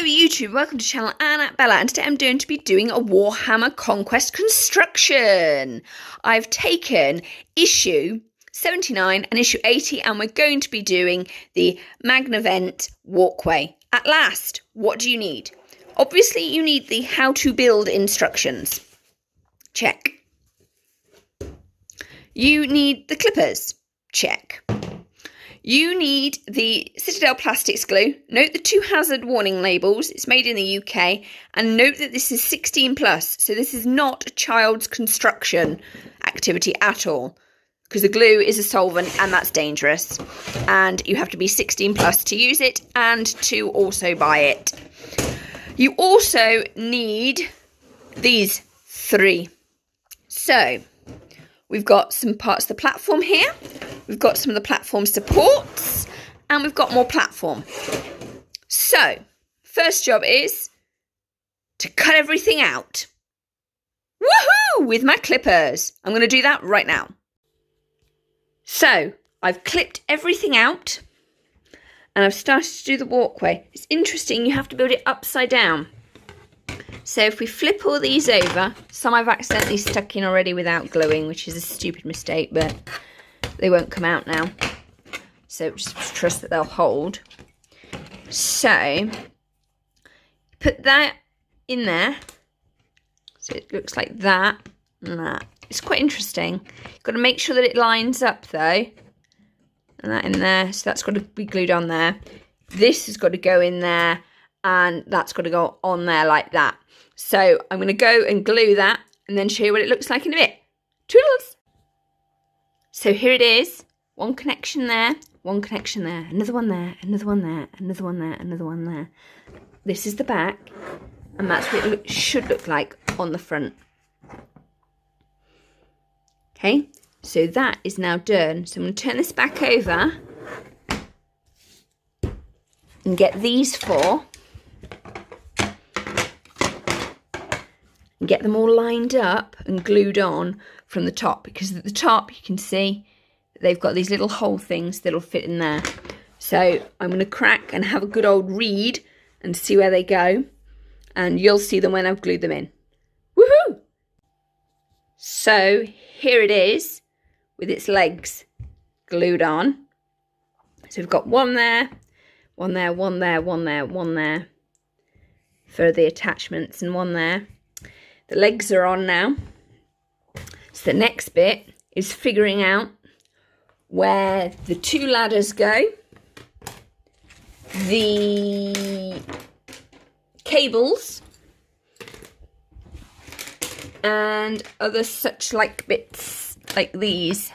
Hello YouTube, welcome to the channel, Anna Bella, and today I'm going to be doing a Warhammer Conquest construction. I've taken issue 79 and issue 80 and we're going to be doing the Magnavent Walkway. At last, what do you need? Obviously you need the how to build instructions. Check. You need the clippers. Check. You need the Citadel plastics glue. Note the 2 hazard warning labels. It's made in the UK. And note that this is 16 plus. So this is not a child's construction activity at all. Because the glue is a solvent and that's dangerous. And you have to be 16 plus to use it and to also buy it. You also need these 3. So we've got some parts of the platform here. We've got some of the platform supports. And we've got more platform. So, first job is to cut everything out. Woohoo! With my clippers. I'm going to do that right now. So, I've clipped everything out. And I've started to do the walkway. It's interesting, you have to build it upside down. So if we flip all these over, some I've accidentally stuck in already without gluing, which is a stupid mistake, but they won't come out now. So just trust that they'll hold. So put that in there. So it looks like that and that. It's quite interesting. You've got to make sure that it lines up though. And that in there. So that's got to be glued on there. This has got to go in there. And that's got to go on there like that. So I'm going to go and glue that and then show you what it looks like in a bit. Toodles! So here it is. One connection there, one connection there, another one there, another one there, another one there, another one there. This is the back, and that's what it should look like on the front. Okay, so that is now done. So I'm going to turn this back over and get these 4. And get them all lined up and glued on from the top, because at the top you can see they've got these little hole things that'll fit in there. So I'm going to crack and have a good old read and see where they go, and you'll see them when I've glued them in. Woohoo! So here it is with its legs glued on. So we've got one there, one there, one there, one there, one there for the attachments, and one there. The legs are on now. So the next bit is figuring out where the 2 ladders go, the cables, and other such like bits like these.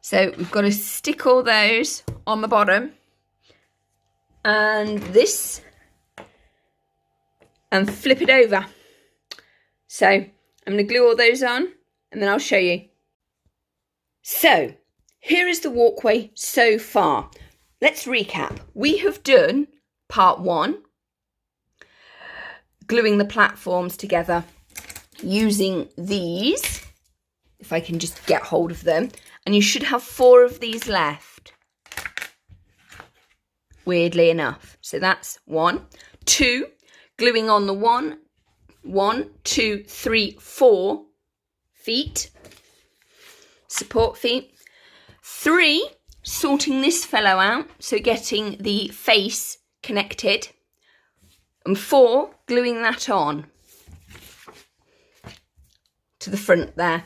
So we've got to stick all those on the bottom, and this, and flip it over. So I'm going to glue all those on and then I'll show you. So here is the walkway so far. Let's recap. We have done part 1, gluing the platforms together using these, if I can just get hold of them, and you should have 4 of these left, weirdly enough. So that's 1. 2, gluing on the 1, 2, 3, 4 feet, support feet. 3, sorting this fellow out, so getting the face connected. And 4, gluing that on to the front there,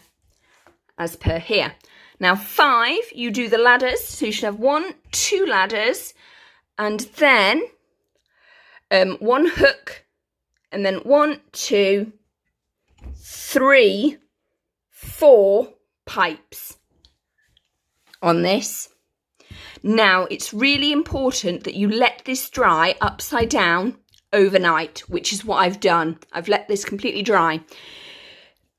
as per here. Now 5, you do the ladders, so you should have 1, 2 ladders, and then 1 hook, and then 1, 2, 3, 4 pipes on this. Now it's really important that you let this dry upside down overnight, which is what I've done. I've let this completely dry,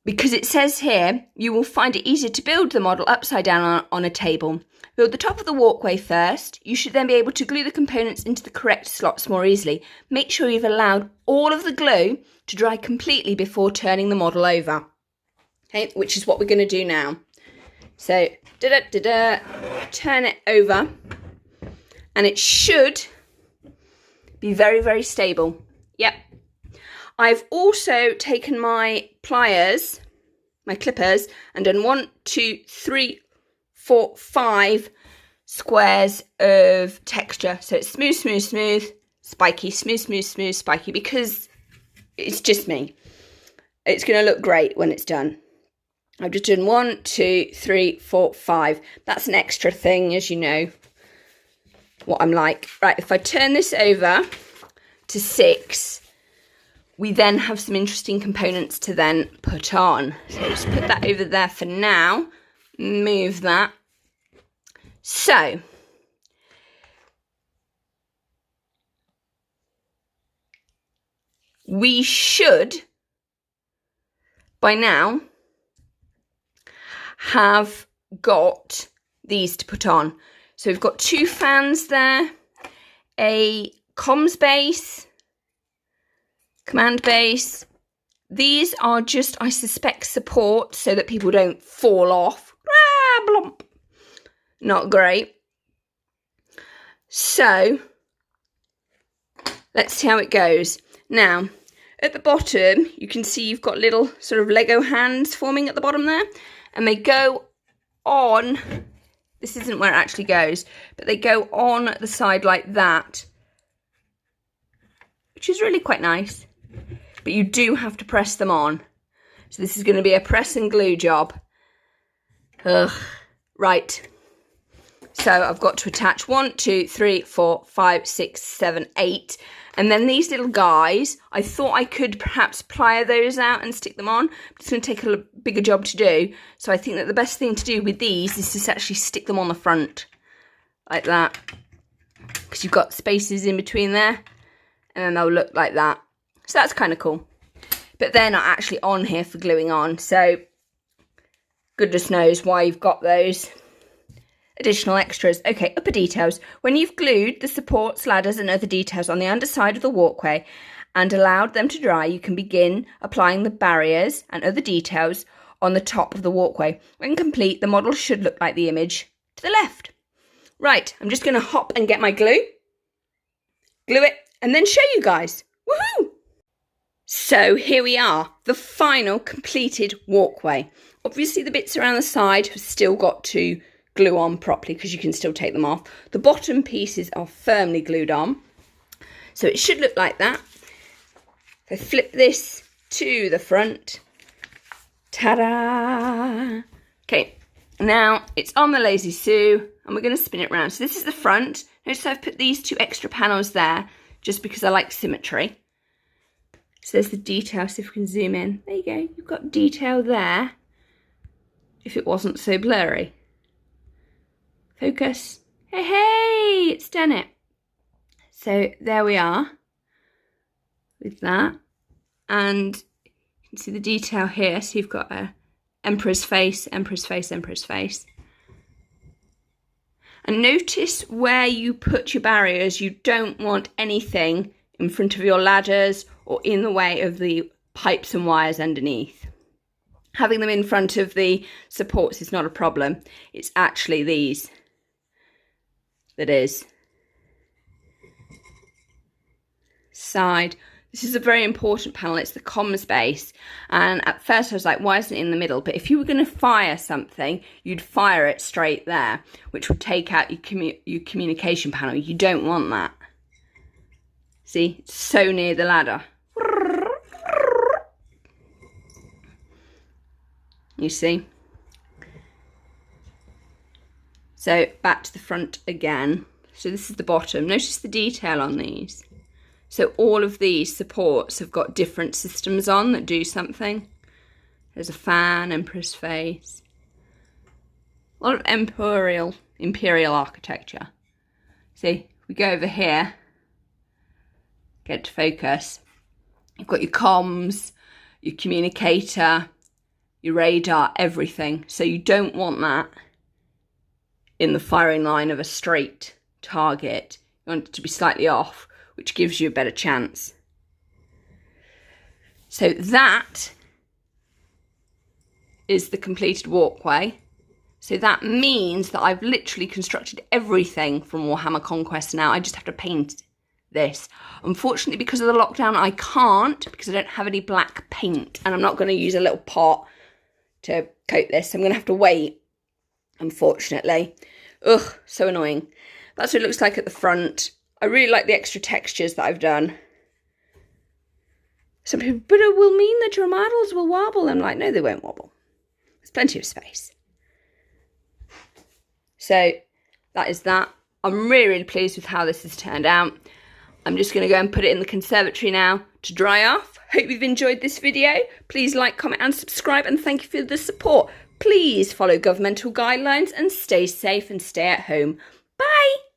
because it says here you will find it easier to build the model upside down on a table. Build the top of the walkway first. You should then be able to glue the components into the correct slots more easily. Make sure you've allowed all of the glue to dry completely before turning the model over. Okay, which is what we're going to do now. So, turn it over, and it should Be very, very stable. Yep. I've also taken my pliers, my clippers, and done 1, 2, 3, 4, 5 squares of texture. So it's smooth, smooth, smooth, spiky, smooth, smooth, smooth, spiky, because it's just me. It's going to look great when it's done. I've just done 1, 2, 3, 4, 5. That's an extra thing, as you know, what I'm like. Right, if I turn this over to 6, we then have some interesting components to then put on. So just put that over there for now. Move that. So, we should, by now, have got these to put on. So we've got 2 fans there, a comms base, command base. These are just, I suspect, support so that people don't fall off. Ah, blump. Not great. So, let's see how it goes. Now, at the bottom, you can see you've got little sort of Lego hands forming at the bottom there. And they go on, this isn't where it actually goes, but they go on the side like that, which is really quite nice. But you do have to press them on. So this is going to be a press and glue job. Ugh. Right. So I've got to attach 1, 2, 3, 4, 5, 6, 7, 8. And then these little guys, I thought I could perhaps plier those out and stick them on. But it's going to take a bigger job to do. So I think that the best thing to do with these is to actually stick them on the front. Like that. Because you've got spaces in between there. And then they'll look like that. So that's kind of cool. But they're not actually on here for gluing on. So goodness knows why you've got those additional extras. Okay, upper details. When you've glued the supports, ladders and other details on the underside of the walkway and allowed them to dry, you can begin applying the barriers and other details on the top of the walkway. When complete, the model should look like the image to the left. Right, I'm just going to hop and get my glue it, and then show you guys. Woohoo! So here we are, the final completed walkway. Obviously the bits around the side have still got to glue on properly because you can still take them off. The bottom pieces are firmly glued on. So it should look like that. If I flip this to the front. Ta-da! Okay, now it's on the Lazy Sue and we're going to spin it around. So this is the front. Notice I've put these 2 extra panels there just because I like symmetry. So there's the detail, so if we can zoom in. There you go, you've got detail there. If it wasn't so blurry. Focus. Hey, hey, it's done it. So there we are with that. And you can see the detail here. So you've got a emperor's face, emperor's face, emperor's face. And notice where you put your barriers. You don't want anything in front of your ladders or in the way of the pipes and wires underneath. Having them in front of the supports is not a problem. It's actually these that is. Side. This is a very important panel. It's the comms base. And at first I was like, why isn't it in the middle? But if you were going to fire something, you'd fire it straight there, which would take out your communication panel. You don't want that. See, it's so near the ladder. You see? So back to the front again. So this is the bottom. Notice the detail on these. So all of these supports have got different systems on that do something. There's a fan, emperor's face. A lot of imperial architecture. See, we go over here. Get to focus. You've got your comms, your communicator, your radar, everything. So you don't want that in the firing line of a straight target. You want it to be slightly off, which gives you a better chance. So that is the completed walkway. So that means that I've literally constructed everything from Warhammer Conquest now. I just have to paint this. Unfortunately, because of the lockdown, I can't, because I don't have any black paint, and I'm not going to use a little pot to coat this. I'm going to have to wait, unfortunately. Ugh, so annoying. That's what it looks like at the front. I really like the extra textures that I've done. Some people, but it will mean that your models will wobble. I'm like, no, they won't wobble. There's plenty of space. So that is that. I'm really, really pleased with how this has turned out. I'm just going to go and put it in the conservatory now to dry off. Hope you've enjoyed this video. Please like, comment and subscribe, and thank you for the support. Please follow governmental guidelines and stay safe and stay at home. Bye!